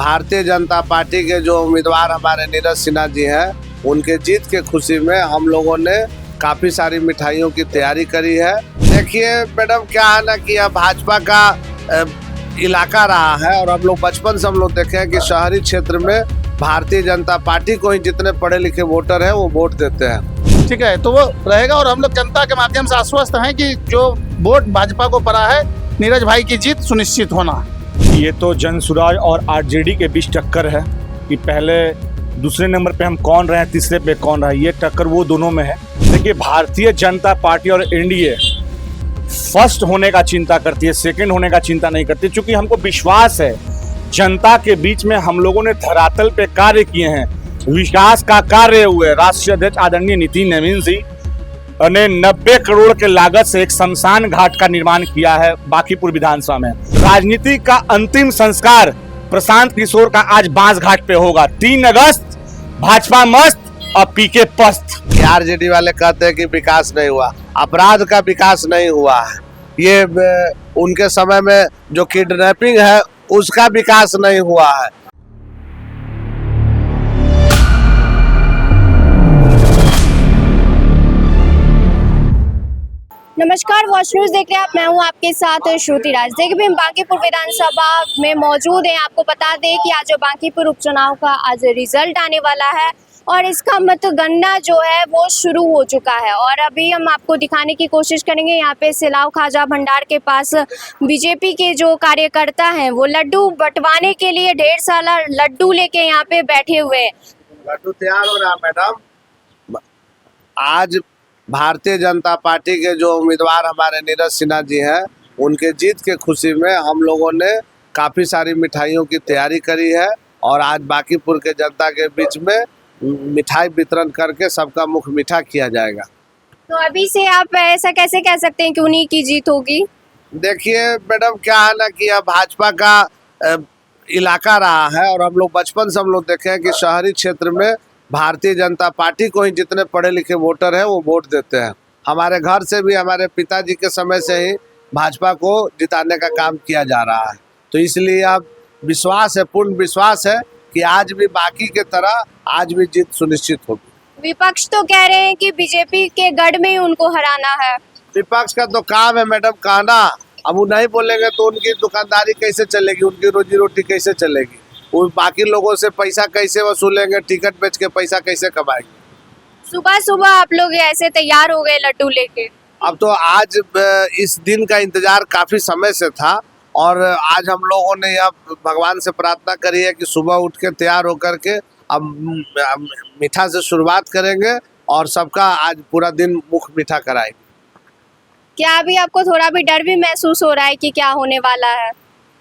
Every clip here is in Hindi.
भारतीय जनता पार्टी के जो उम्मीदवार हमारे नीरज सिन्हा जी हैं, उनके जीत के खुशी में हम लोगों ने काफ़ी सारी मिठाइयों की तैयारी करी है। देखिए मैडम, क्या है ना कि यह भाजपा का इलाका रहा है और हम लोग बचपन से हम लोग देखे हैं कि शहरी क्षेत्र में भारतीय जनता पार्टी को ही जितने पढ़े लिखे वोटर हैं वो वोट देते हैं। ठीक है, तो वो रहेगा और हम लोग जनता के माध्यम से आश्वस्त हैं कि जो वोट भाजपा को पड़ा है, नीरज भाई की जीत सुनिश्चित होना। ये तो जनसुराज और आरजेडी के बीच टक्कर है कि पहले दूसरे नंबर पे हम कौन रहे, तीसरे पे कौन रहा, ये टक्कर वो दोनों में है। देखिए, भारतीय जनता पार्टी और एनडीए फर्स्ट होने का चिंता करती है, सेकंड होने का चिंता नहीं करती, क्योंकि हमको विश्वास है जनता के बीच में हम लोगों ने धरातल पे कार्य किए हैं, विकास का कार्य हुए। राष्ट्रीय अध्यक्ष आदरणीय नितिन नवीन जी ने 90 करोड़ के लागत से एक शमशान घाट का निर्माण किया है बांकीपुर विधानसभा में। राजनीति का अंतिम संस्कार प्रशांत किशोर का आज बांस घाट पे होगा। 3 अगस्त भाजपा मस्त और पीके पस्त। आरजेडी वाले कहते हैं कि विकास नहीं हुआ, अपराध का विकास नहीं हुआ है। ये उनके समय में जो किडनैपिंग है उसका विकास नहीं हुआ है। नमस्कार, वॉच न्यूज देख रहे हैं आप। मैं हूं आपके साथ श्रुति राज। देखिए, हम बांकीपुर विधानसभा में मौजूद हैं। आपको बता दें कि आज बांकीपुर उपचुनाव का आज रिजल्ट आने वाला है और इसका मतगणना जो है वो शुरू हो चुका है। और अभी हम आपको दिखाने की कोशिश करेंगे। यहाँ पे सिलाव खाजा भंडार के पास बीजेपी के जो कार्यकर्ता हैं वो लड्डू बंटवाने के लिए ढेर सारा लड्डू लेके यहाँ पे बैठे हुए हैं। लड्डू तैयार हो रहा है मैडम। आज भारतीय जनता पार्टी के जो उम्मीदवार हमारे नीरज सिन्हा जी हैं, उनके जीत के खुशी में हम लोगों ने काफ़ी सारी मिठाइयों की तैयारी करी है और आज बांकीपुर के जनता के बीच में मिठाई वितरण करके सबका मुख मीठा किया जाएगा। तो अभी से आप ऐसा कैसे कह सकते हैं कि उन्हीं की जीत होगी? देखिए मैडम, क्या है ना कि यह भाजपा का इलाका रहा है और हम लोग बचपन से हम लोग देखे हैं कि शहरी क्षेत्र में भारतीय जनता पार्टी को ही जितने पढ़े लिखे वोटर हैं वो वोट देते हैं। हमारे घर से भी हमारे पिताजी के समय से ही भाजपा को जिताने का काम किया जा रहा है। तो इसलिए अब विश्वास है, पूर्ण विश्वास है कि आज भी बाकी के तरह आज भी जीत सुनिश्चित होगी। विपक्ष तो कह रहे हैं कि बीजेपी के गढ़ में ही उनको हराना है। विपक्ष का तो काम है मैडम कहना। अब वो नहीं बोलेंगे तो उनकी दुकानदारी कैसे चलेगी, उनकी रोजी रोटी कैसे चलेगी, वो बाकी लोगों से पैसा कैसे वसूलेंगे, टिकट बेच के पैसा कैसे कमाएंगे। सुबह सुबह आप लोग ऐसे तैयार हो गए लड्डू लेके? अब तो आज इस दिन का इंतजार काफी समय से था और आज हम लोगों ने यह भगवान से प्रार्थना करी है कि सुबह उठ के तैयार होकर के अब मीठा से शुरुआत करेंगे और सबका आज पूरा दिन मुख मीठा कराएंगे। क्या अभी आपको थोड़ा भी डर भी महसूस हो रहा है कि क्या होने वाला है?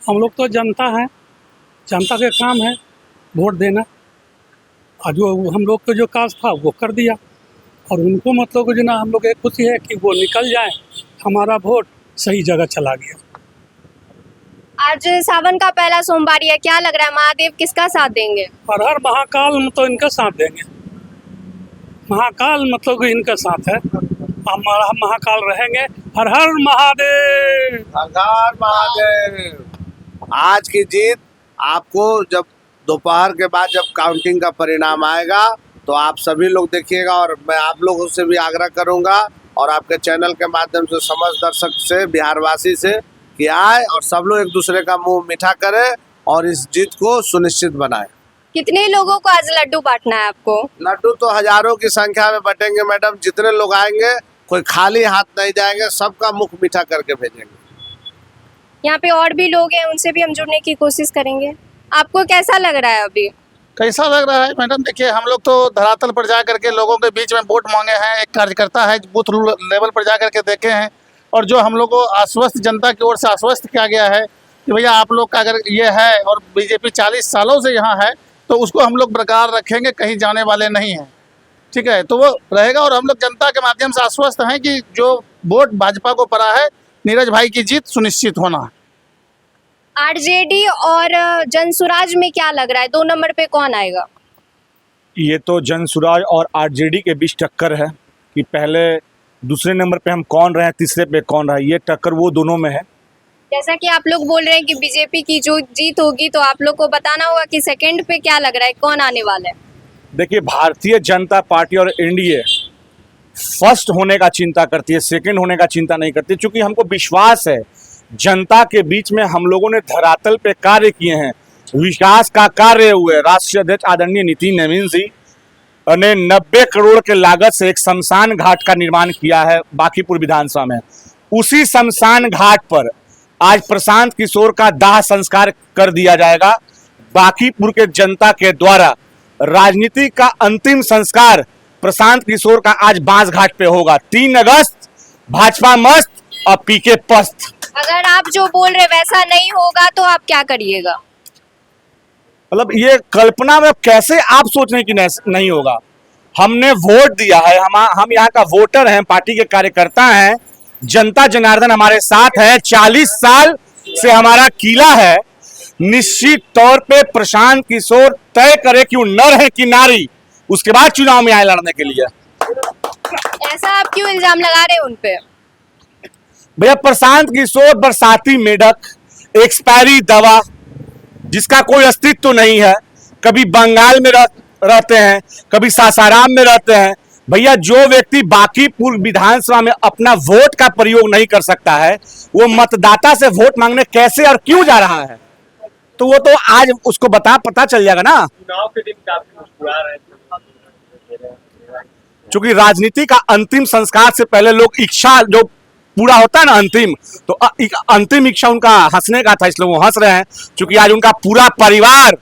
हम लोग तो जनता है, जनता के काम है वोट देना। और जो हम लोग को जो काज था वो कर दिया और उनको मतलब जो ना हम लोग एक खुशी है कि वो निकल जाए, हमारा वोट सही जगह चला गया। आज सावन का पहला सोमवार है, क्या लग रहा है महादेव किसका साथ देंगे? और हर महाकाल मतलब इनका साथ देंगे। महाकाल मतलब कि इनका साथ है, हमारा महाकाल रहेंगे। हर हर महादेव, हर हर महादेव। आज की जीत आपको जब दोपहर के बाद जब काउंटिंग का परिणाम आएगा तो आप सभी लोग देखिएगा और मैं आप लोगों से भी आग्रह करूंगा और आपके चैनल के माध्यम से समस्त दर्शक से, बिहारवासी से कि आए और सब लोग एक दूसरे का मुंह मीठा करें और इस जीत को सुनिश्चित बनाएं। कितने लोगों को आज लड्डू बांटना है आपको? लड्डू तो हजारों की संख्या में बटेंगे मैडम। जितने लोग आएंगे कोई खाली हाथ नहीं जाएंगे, सबका मुख मीठा करके भेजेंगे। यहाँ पे और भी लोग हैं, उनसे भी हम जुड़ने की कोशिश करेंगे। आपको कैसा लग रहा है अभी? कैसा लग रहा है मैडम? देखिए, हम लोग तो धरातल पर जा करके लोगों के बीच में वोट मांगे हैं। एक कार्यकर्ता है, बूथ लेवल पर जा करके देखे हैं और जो हम लोग को आश्वस्त, जनता की ओर से आश्वस्त किया गया है कि भैया आप लोग का अगर ये है और बीजेपी 40 सालों से यहाँ है तो उसको हम लोग बरकरार रखेंगे, कहीं जाने वाले नहीं हैं। ठीक है, तो वो रहेगा और हम लोग जनता के माध्यम से आश्वस्त हैं कि जो वोट भाजपा को पड़ा है, नीरज भाई की जीत सुनिश्चित होना। आरजेडी और जनसुराज में क्या लग रहा है, 2 नंबर पे कौन आएगा? ये तो जनसुराज और आरजेडी के बीच टक्कर है कि पहले दूसरे नंबर पे हम कौन रहे, तीसरे पे कौन रहा, ये टक्कर वो दोनों में है। जैसा कि आप लोग बोल रहे हैं कि बीजेपी की जो जीत होगी, तो आप लोग को बताना होगा कि सेकंड पे क्या लग रहा है, कौन आने वाला है। देखिए, भारतीय जनता पार्टी और एनडीए फर्स्ट होने का चिंता करती है, सेकंड होने का चिंता नहीं करती, क्योंकि हमको विश्वास है जनता के बीच में हम लोगों ने धरातल पे कार्य किए हैं, विकास का कार्य हुए। राष्ट्रीय अध्यक्ष आदरणीय नितिन नवीन जी ने 90 करोड़ के लागत से एक शमशान घाट का निर्माण किया है बांकीपुर विधानसभा में। उसी शमशान घाट पर आज प्रशांत किशोर का दाह संस्कार कर दिया जाएगा। बांकीपुर के जनता के द्वारा राजनीति का अंतिम संस्कार प्रशांत किशोर का आज बांस घाट पे होगा। 3 अगस्त भाजपा मस्त और पीके पस्त। अगर आप जो बोल रहे वैसा नहीं होगा तो आप क्या करिएगा? मतलब ये कल्पना में कैसे आप सोच रहे हैं कि नहीं होगा। हमने वोट दिया है, हम यहाँ का वोटर हैं, पार्टी के कार्यकर्ता हैं, जनता जनार्दन हमारे साथ है, 40 साल से हमारा किला है। निश्चित तौर पे प्रशांत किशोर तय करे कि वो नर है कि नारी, उसके बाद चुनाव में आए लड़ने के लिए। ऐसा आप क्यों इल्जाम लगा रहे हैं उन पे? भैया, प्रशांत किशोर बरसाती मेढक, एक्सपायरी दवा जिसका कोई अस्तित्व तो नहीं है, कभी बंगाल में रहते हैं, कभी सासाराम में रहते हैं। भैया, जो व्यक्ति बांकीपुर विधानसभा में अपना वोट का प्रयोग नहीं कर सकता है, वो मतदाता से वोट मांगने कैसे और क्यों जा रहा है? तो वो तो आज उसको पता चल जाएगा ना। चुनाव के दिन काफी मुस्कुरा रहे थे। क्योंकि राजनीति का अंतिम संस्कार से पहले लोग इच्छा जो पूरा होता है ना अंतिम, तो अंतिम इच्छा उनका हंसने का था, इसलिए वो हंस रहे हैं। क्योंकि आज उनका पूरा परिवार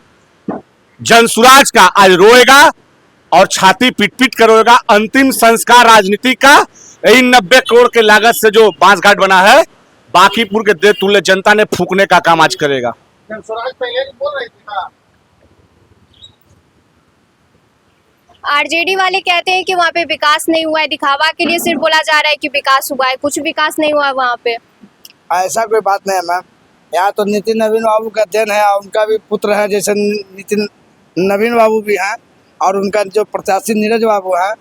जनसुराज का आज रोएगा और छाती पीट पीट कर रोएगा। अंतिम संस्कार राजनीति का यही 90 करोड़ के लागत से जो बांस घाट बना है, बांकीपुर के देवतुल्य जनता ने फूकने का काम आज करेगा। स्वराज पहले बोल रही थी ना। आरजेडी वाले कहते हैं कि वहाँ पे विकास नहीं हुआ है, दिखावा के लिए सिर्फ बोला जा रहा है कि विकास हुआ है, कुछ विकास नहीं हुआ है वहाँ पे। ऐसा कोई बात नहीं है मैम। यहाँ तो नितिन नवीन बाबू का देन है, और उनका भी पुत्र है, जैसे नितिन नवीन बाबू भी हैं, और उनका जो प्रत्याशी नीरज बाबू हैं।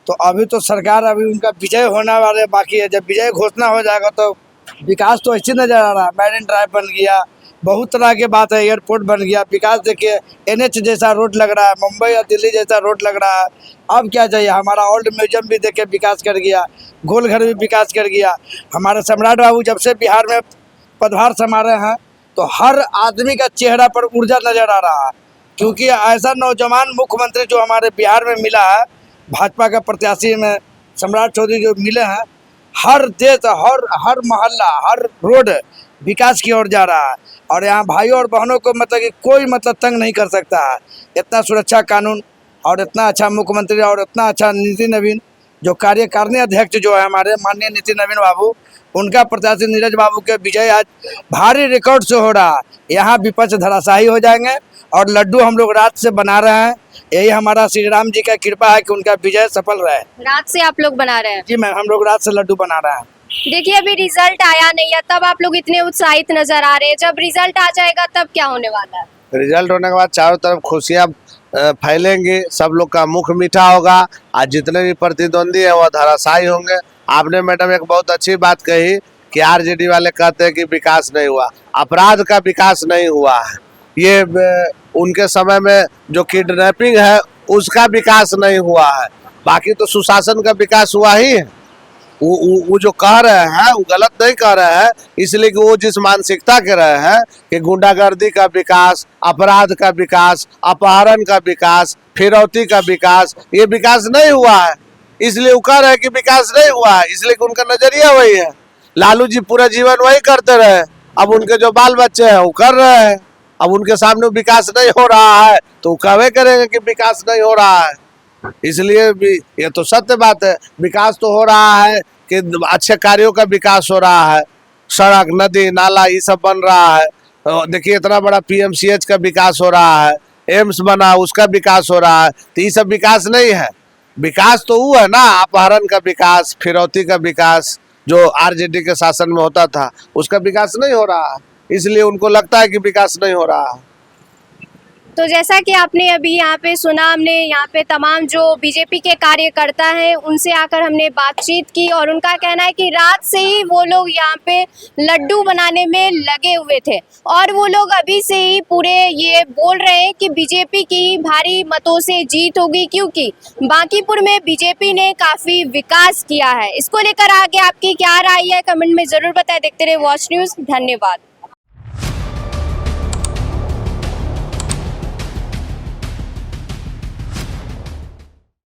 तो अभी तो सरकार अभी उनका विजय होने वाले बाकी है। जब विजय घोषणा हो जाएगा तो विकास तो ऐसे नजर आ रहा है। मैरिन ड्राइव बन गया, बहुत तरह की बात है, एयरपोर्ट बन गया, विकास देखिए, NH जैसा रोड लग रहा है, मुंबई और दिल्ली जैसा रोड लग रहा है। अब क्या चाहिए? हमारा ओल्ड म्यूजियम भी देखे विकास कर गया, गोलघर भी विकास कर गया। हमारे सम्राट बाबू जब से बिहार में पदभार संभाले हैं, तो हर आदमी का चेहरा पर ऊर्जा नजर आ रहा है, क्योंकि ऐसा नौजवान मुख्यमंत्री जो हमारे बिहार में मिला है, भाजपा का प्रत्याशी में सम्राट चौधरी जो मिले हैं, हर देश, हर मोहल्ला, हर रोड विकास की ओर जा रहा है। और यहाँ भाइयों और बहनों को मतलब कि कोई मतलब तंग नहीं कर सकता है। इतना सुरक्षा कानून और इतना अच्छा मुख्यमंत्री और इतना अच्छा नितिन नवीन जो कार्यकारिणी अध्यक्ष जो है हमारे माननीय नितिन नवीन बाबू, उनका प्रत्याशी नीरज बाबू के विजय आज भारी रिकॉर्ड से हो रहा है। यहाँ विपक्ष धराशायी हो जाएंगे और लड्डू हम लोग रात से बना रहे हैं। यही हमारा श्री राम जी का कृपा है कि उनका विजय सफल रहे। रात से आप लोग बना रहे हैं? जी मैम, हम लोग रात से लड्डू बना रहे हैं। देखिए, अभी रिजल्ट आया नहीं है, तब आप लोग इतने उत्साहित नजर आ रहे हैं। जब रिजल्ट आ जाएगा तब क्या होने वाला है? रिजल्ट होने के बाद चारों तरफ खुशियां फैलेंगी, सब लोग का मुख मीठा होगा। आज जितने भी प्रतिद्वंदी है वह धराशायी होंगे। आपने मैडम एक बहुत अच्छी बात कही कि आरजेडी वाले कहते हैं कि विकास नहीं हुआ, अपराध का विकास नहीं हुआ है। ये उनके समय में जो किडनैपिंग है उसका विकास नहीं हुआ है, बाकी तो सुशासन का विकास हुआ ही है। वो जो कह रहे हैं वो गलत नहीं कह रहे हैं, इसलिए कि वो जिस मानसिकता के रहे हैं कि गुंडागर्दी का विकास, अपराध का विकास, अपहरण का विकास, फिरौती का विकास, ये विकास नहीं हुआ है, इसलिए वो कह रहे हैं कि विकास नहीं हुआ है, इसलिए कि उनका नजरिया वही है। लालू जी पूरा जीवन वही करते रहे, अब उनके जो बाल बच्चे हैं वो कर रहे हैं। अब उनके सामने विकास नहीं हो रहा है तो कहवे करेंगे कि विकास नहीं हो रहा है। इसलिए भी ये तो सत्य बात है, विकास तो हो रहा है कि अच्छे कार्यों का विकास हो रहा है, सड़क, नदी, नाला ये सब बन रहा है। देखिए इतना बड़ा PMCH का विकास हो रहा है, एम्स बना उसका विकास हो रहा है, तो ये सब विकास नहीं है। विकास तो वो है ना, अपहरण का विकास, फिरौती का विकास जो आरजेडी के शासन में होता था, उसका विकास नहीं हो रहा है, इसलिए उनको लगता है कि विकास नहीं हो रहा है। तो जैसा कि आपने अभी यहाँ पे सुना, हमने यहाँ पे तमाम जो बीजेपी के कार्यकर्ता हैं उनसे आकर हमने बातचीत की और उनका कहना है कि रात से ही वो लोग यहाँ पे लड्डू बनाने में लगे हुए थे और वो लोग अभी से ही पूरे ये बोल रहे हैं कि बीजेपी की भारी मतों से जीत होगी, क्योंकि बांकीपुर में बीजेपी ने काफ़ी विकास किया है। इसको लेकर आगे आपकी क्या राय है कमेंट में ज़रूर बताएं। देखते रहे वॉच न्यूज़। धन्यवाद।